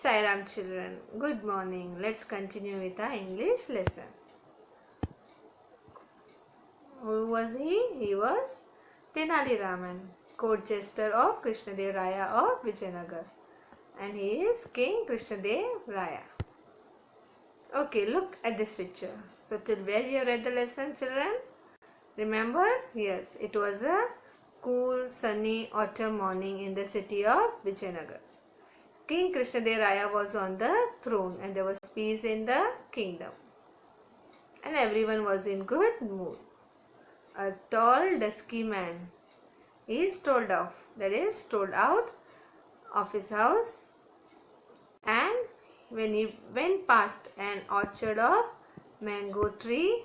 Sairam children, good morning. Let's continue with our English lesson. Who was he? He was Tenali Raman, court jester of Krishnadev Raya of Vijayanagar, and he is King Krishnadev Raya. Okay, look at this picture. So till where we have read the lesson, children? Remember? Yes, it was a cool, sunny autumn morning in the city of Vijayanagar. King Krishnadev Raya was on the throne and there was peace in the kingdom. And everyone was in good mood. A tall, dusky man is strolled out of his house, and when he went past an orchard of mango tree,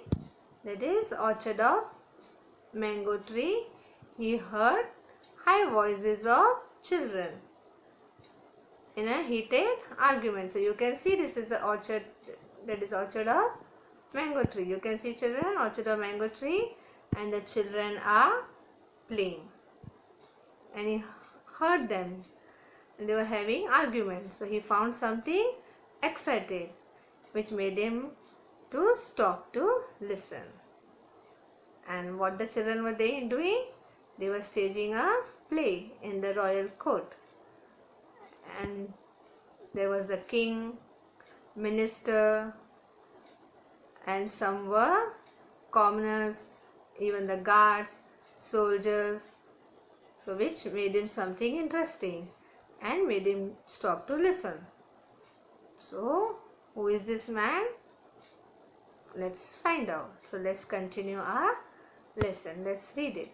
he heard high voices of children in a heated argument. So you can see this is the orchard, that is orchard of mango tree. You can see children, orchard of mango tree, and the children are playing. And he heard them and they were having argument. So he found something excited which made him to stop to listen. And what the children were they doing? They were staging a play in the royal court. And there was a king, minister, and some were commoners, even the guards, soldiers. So which made him something interesting and made him stop to listen. So who is this man? Let's find out. So let's continue our lesson. Let's read it.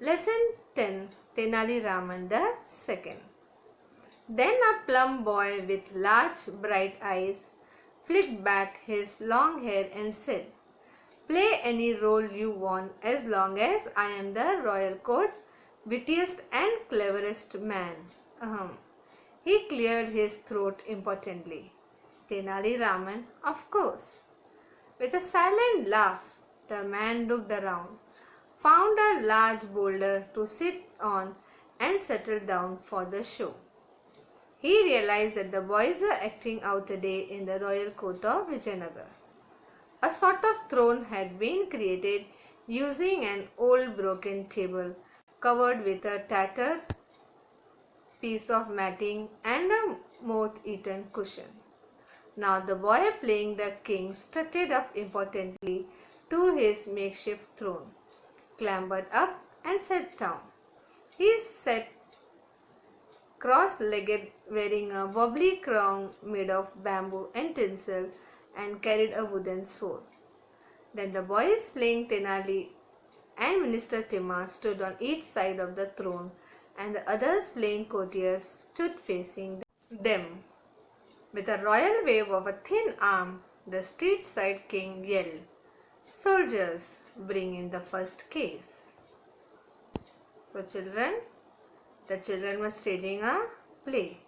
Lesson 10, Tenali Raman II. Then a plump boy with large bright eyes flicked back his long hair and said, "Play any role you want as long as I am the royal court's wittiest and cleverest man." He cleared his throat importantly. Tenali Raman, of course. With a silent laugh, the man looked around, found a large boulder to sit on and settled down for the show. He realized that the boys were acting out a day in the royal court of Vijayanagar. A sort of throne had been created using an old broken table covered with a tattered piece of matting and a moth-eaten cushion. Now the boy playing the king strutted up importantly to his makeshift throne, clambered up and sat down. He sat cross-legged, wearing a wobbly crown made of bamboo and tinsel, and carried a wooden sword. Then the boys playing Tenali and Minister Timma stood on each side of the throne, and the others playing courtiers stood facing them. With a royal wave of a thin arm, the street-side king yelled, "Soldiers, bring in the first case." So the children were staging a play.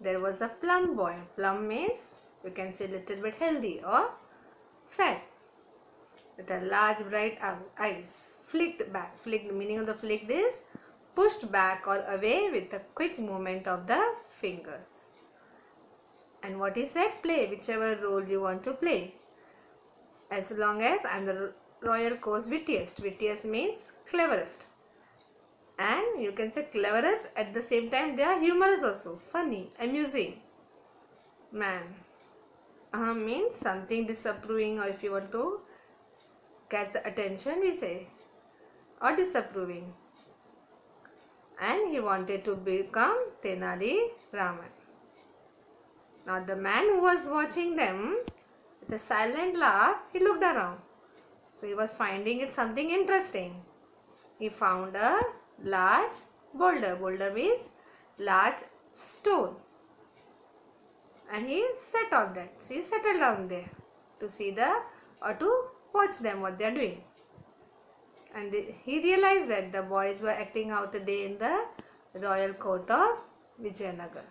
There was a plump boy. Plump means you can say little bit healthy or fat, with a large bright eyes. Flicked back. Flicked, meaning of the flicked is pushed back or away with a quick movement of the fingers. And what he said, play whichever role you want to play. As long as I am the royal court's wittiest. Wittiest means cleverest. And you can say cleverest, at the same time they are humorous also. Funny, amusing man. Means something disapproving, or if you want to catch the attention we say, or disapproving. And he wanted to become Tenali Raman. Now the man who was watching them, with a silent laugh, he looked around. So he was finding it something interesting. He found a large boulder. Boulder means large stone. And he sat on that. So he settled down there to see to watch them what they are doing. And he realized that the boys were acting out a day in the royal court of Vijayanagar.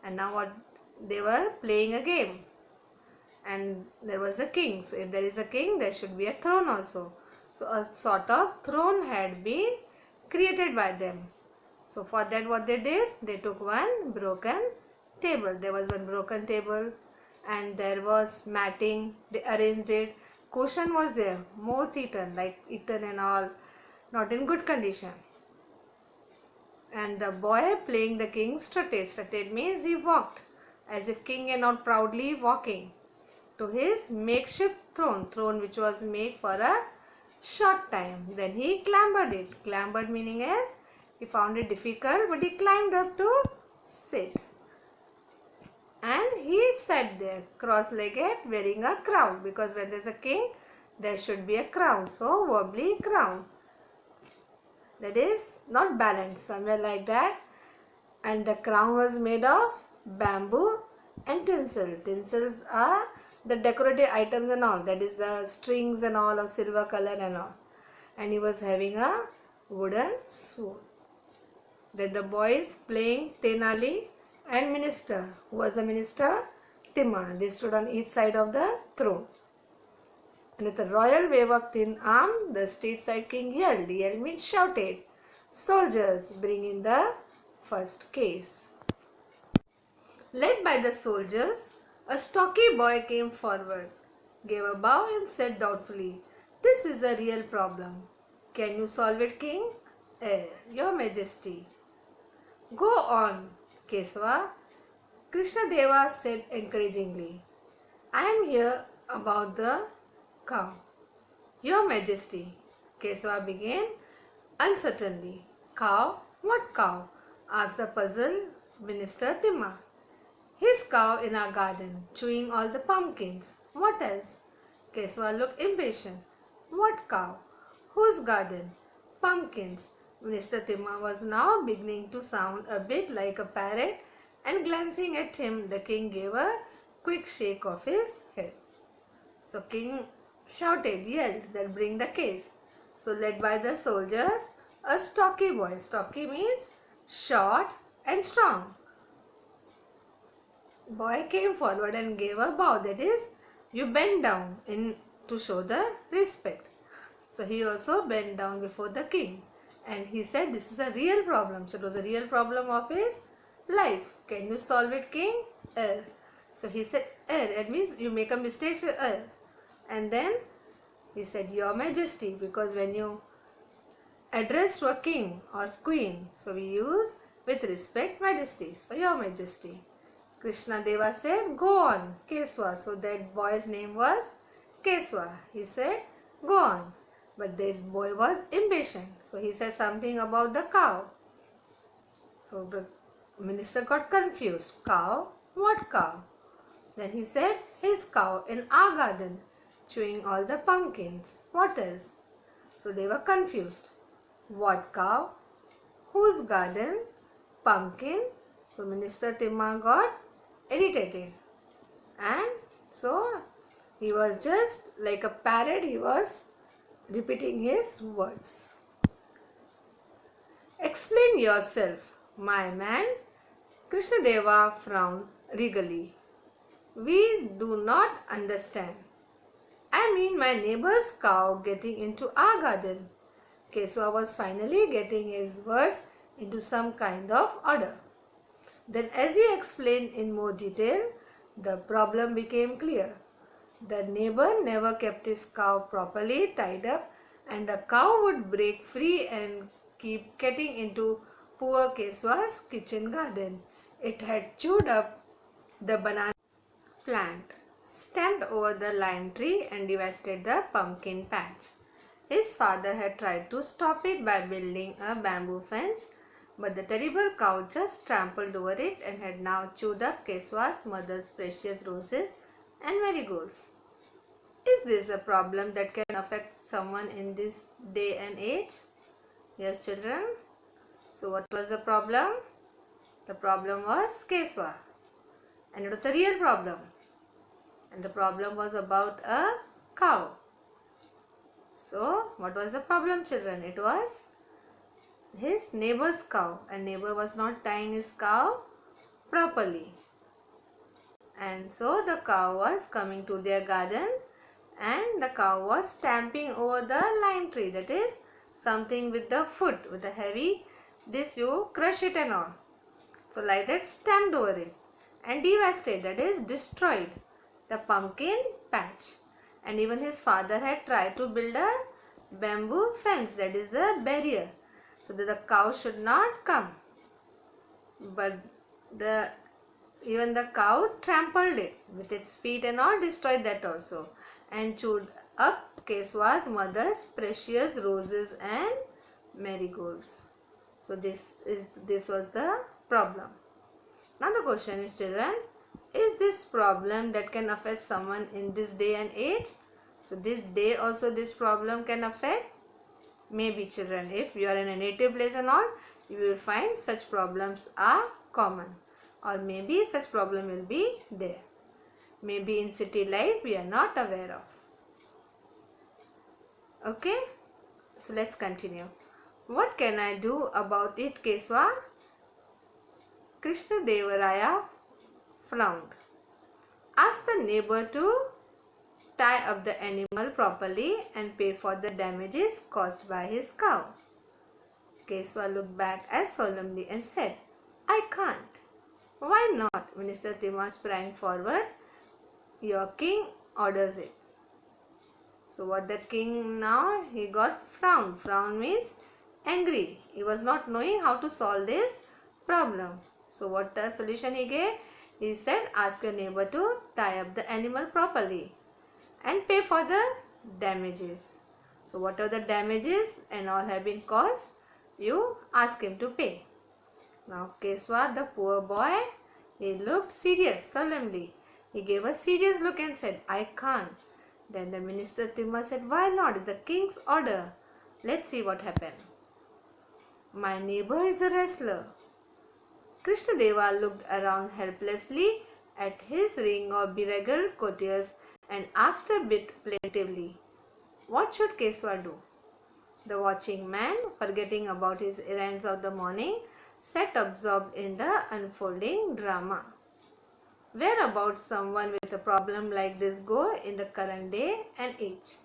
And now what they were playing a game. And there was a king. So if there is a king, there should be a throne also. So a sort of throne had been created by them. So for that what they did, they took one broken table. There was one broken table and there was matting. They arranged it. Cushion was there, moth-eaten, like eaten and all, not in good condition. And the boy playing the king strutted. Strutted means he walked as if king and not proudly walking to his makeshift throne which was made for a short time. Then he clambered it. Clambered meaning as he found it difficult, but he climbed up to sit. And he sat there cross-legged wearing a crown, because when there is a king there should be a crown. So wobbly crown, that is not balanced, somewhere like that. And the crown was made of bamboo and tinsel. Tinsels are the decorative items and all, that is the strings and all of silver color and all. And he was having a wooden sword. Then the boys playing Tenali and minister. Who was the minister? Timma. They stood on each side of the throne. And with a royal wave of thin arm, the street side king yelled. Yelled means shouted. Soldiers, bring in the first case. Led by the soldiers, a stocky boy came forward, gave a bow and said doubtfully, "This is a real problem. Can you solve it, king?" Your Majesty." "Go on, Kesava," Krishnadeva said encouragingly. "I am here about the cow." "Your Majesty," Kesava began uncertainly. "Cow? What cow?" asked the puzzled Minister Timma. "His cow in our garden, chewing all the pumpkins. What else?" Kesava looked impatient. "What cow? Whose garden?" "Pumpkins." Minister Timma was now beginning to sound a bit like a parrot, and glancing at him, the king gave a quick shake of his head. So king shouted, yelled, that bring the case. So led by the soldiers, a stocky boy. Stocky means short and strong. Boy came forward and gave a bow, that is, you bend down to show the respect. So he also bent down before the king, and he said this is a real problem. So it was a real problem of his life. "Can you solve it, king?" So he said, it means you make a mistake, so and then he said, "Your Majesty," because when you address to a king or queen, so we use with respect Majesty. So Your Majesty. Krishnadeva said, "Go on, Kesava." So that boy's name was Kesava. He said, "Go on." But that boy was impatient. So he said something about the cow. So the minister got confused. "Cow? What cow?" Then he said, "His cow in our garden, chewing all the pumpkins. What else?" So they were confused. What cow? Whose garden? Pumpkin. So Minister Timma got irritated. And so he was just like a parrot, he was repeating his words. "Explain yourself, my man." Krishnadeva frowned regally. "We do not understand." "I mean my neighbor's cow getting into our garden." Kesava was finally getting his words into some kind of order. Then as he explained in more detail, the problem became clear. The neighbor never kept his cow properly tied up, and the cow would break free and keep getting into poor Kesava's kitchen garden. It had chewed up the banana plant, stamped over the lime tree, and devastated the pumpkin patch. His father had tried to stop it by building a bamboo fence, but the terrible cow just trampled over it and had now chewed up Kesava's mother's precious roses and marigolds. Is this a problem that can affect someone in this day and age? Yes, children. So what was the problem? The problem was Kesava, and it was a real problem. And the problem was about a cow. So what was the problem, children? It was his neighbor's cow, and neighbor was not tying his cow properly. And so the cow was coming to their garden, and the cow was stamping over the lime tree. That is something with the foot, with the heavy, this you crush it and all. So like that stamped over it. and devastated, that is destroyed, the pumpkin patch. And even his father had tried to build a bamboo fence, that is a barrier, so that the cow should not come. But even the cow trampled it with its feet and all, destroyed that also, and chewed up Keswa's mother's precious roses and marigolds. So this was the problem. Now the question is, children, is this problem that can affect someone in this day and age? So this day also this problem can affect? Maybe, children, if you are in a native place and all, you will find such problems are common, or maybe such problem will be there. Maybe in city life we are not aware of. Okay, so let's continue. What can I do about it, Keswa? Krishnadevaraya frowned. Ask the neighbor to tie up the animal properly and pay for the damages caused by his cow. Keswa looked back as solemnly and said, I can't. Why not? Minister Tima sprang forward. Your king orders it. So what the king now, he got frowned. Frown means angry. He was not knowing how to solve this problem. So what the solution he gave? He said, ask your neighbor to tie up the animal properly and pay for the damages. So whatever the damages and all have been caused, you ask him to pay. Now Keswa, the poor boy, he looked serious solemnly. He gave a serious look and said, I can't. Then the minister Timma said, why not? It's the king's order. Let's see what happened. My neighbor is a wrestler. Krishnadeva looked around helplessly at his ring of bedraggled courtiers and asked a bit plaintively, what should Keswa do? The watching man, forgetting about his errands of the morning, sat absorbed in the unfolding drama. Whereabouts someone with a problem like this go in the current day and age?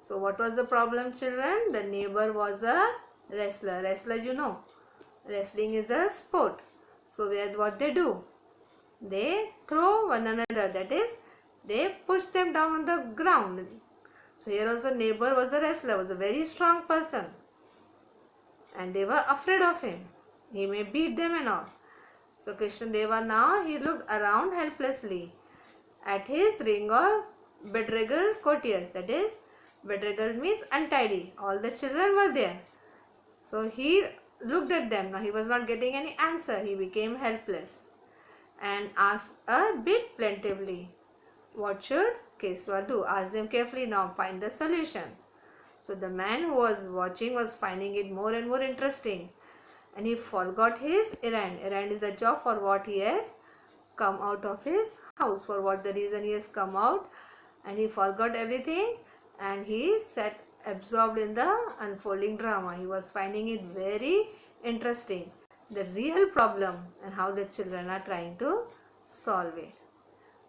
So what was the problem, children? The neighbor was a wrestler. Wrestler, you know, wrestling is a sport. So what they do? They throw one another, that is, they push them down on the ground. So here also neighbor was a wrestler, was a very strong person, and they were afraid of him. He may beat them and all. So Krishnadeva now, he looked around helplessly at his ring of bedraggled courtiers, that is, bedraggled means untidy. All the children were there. So he looked at them. Now he was not getting any answer. He became helpless and asked a bit plaintively, what should Keswa do? Ask them carefully now, find the solution. So the man who was watching was finding it more and more interesting, and he forgot his errand. Errand is a job for what he has come out of his house, for what the reason he has come out, and he forgot everything and he sat absorbed in the unfolding drama. He was finding it very interesting, the real problem and how the children are trying to solve it.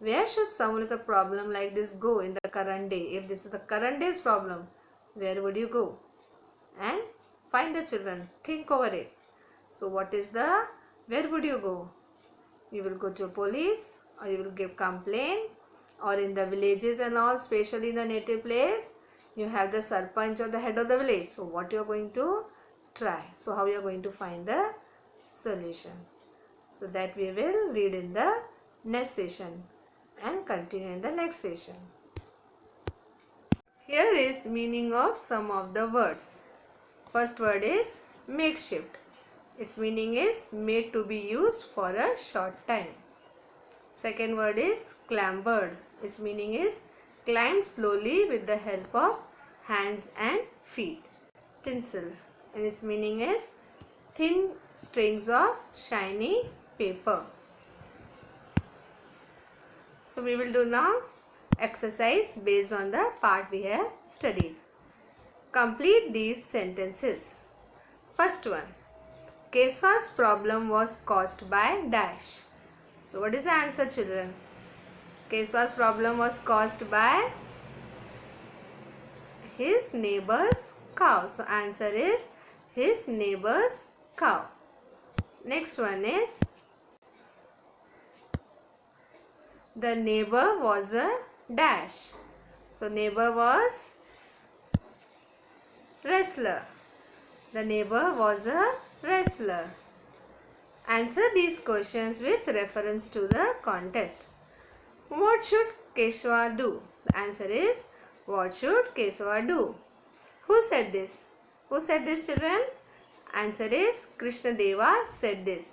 Where should someone with a problem like this go in the current day? If this is the current day's problem, where would you go? And find the children, think over it. So where would you go? You will go to a police, or you will give complaint, or in the villages and all, especially in the native place, you have the sarpanch or the head of the village. So what you are going to try? So how you are going to find the solution? So that we will read in the next session and continue in the next session. Here is meaning of some of the words. First word is makeshift. Its meaning is made to be used for a short time. Second word is clambered. Its meaning is climbed slowly with the help of hands and feet. Tinsel, and its meaning is thin strings of shiny paper. So we will do now exercise based on the part we have studied. Complete these sentences. First one, Keswa's problem was caused by dash. So what is the answer, children? Keswa's problem was caused by his neighbor's cow. So answer is his neighbor's cow. Next one is The neighbor was a dash. So neighbor was wrestler. The neighbor was a wrestler. Answer these questions with reference to the contest. What should Keshava do? The answer is, what should Keshava do? Who said this? Who said this, children? Answer is, Krishna Deva said this.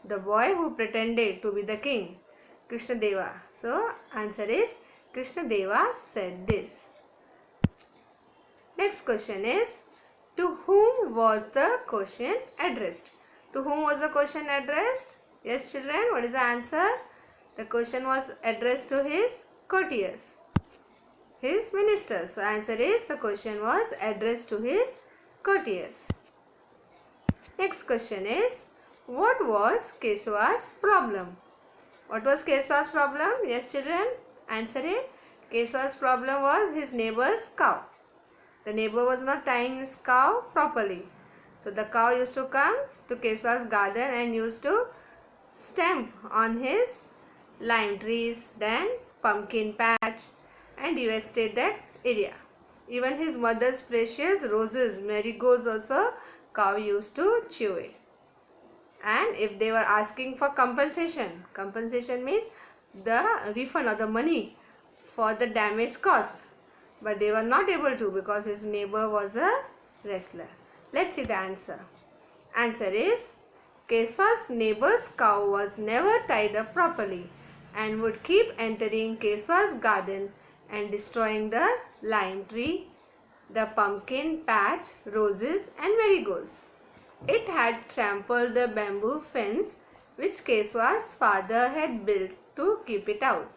The boy who pretended to be the king. Krishna Deva. So, answer is, Krishna Deva said this. Next question is, to whom was the question addressed? To whom was the question addressed? Yes, children, what is the answer? The question was addressed to his courtiers, his ministers. So, answer is, the question was addressed to his courtiers. Next question is, what was Keshava's problem? What was Keshava's problem? Yes, children, answer it. Keshava's problem was his neighbor's cow. The neighbor was not tying his cow properly. So the cow used to come to Keshava's garden and used to stamp on his lime trees, then pumpkin patch, and devastate that area. Even his mother's precious roses, marigolds also, cow used to chew it. And if they were asking for compensation, compensation means the refund or the money for the damage caused, but they were not able to because his neighbor was a wrestler. Let's see the answer. Answer is, Keshava's neighbor's cow was never tied up properly and would keep entering Keshava's garden and destroying the lime tree, the pumpkin patch, roses and marigolds. It had trampled the bamboo fence which Keshava's father had built to keep it out.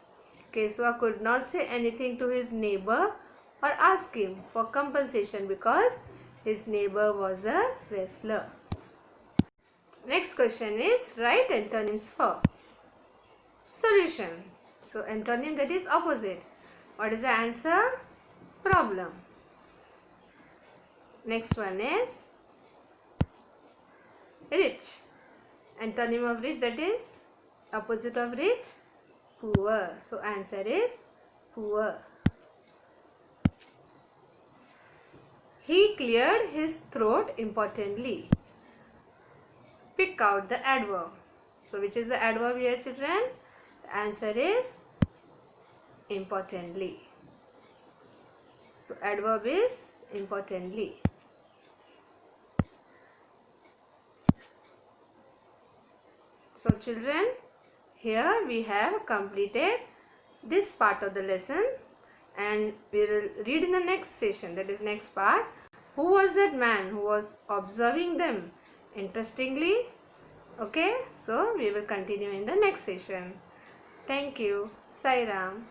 Keshava could not say anything to his neighbor or ask him for compensation because his neighbor was a wrestler. Next question is, write antonyms for solution. So antonym, that is opposite. What is the answer? Problem. Next one is rich. Antonym of rich, that is opposite of rich, poor. So answer is poor. He cleared his throat importantly. Pick out the adverb. So which is the adverb here, children? The answer is importantly. So adverb is importantly. So children, here we have completed this part of the lesson and we will read in the next session, that is next part. Who was that man who was observing them interestingly? Okay, so we will continue in the next session. Thank you. Sai Ram.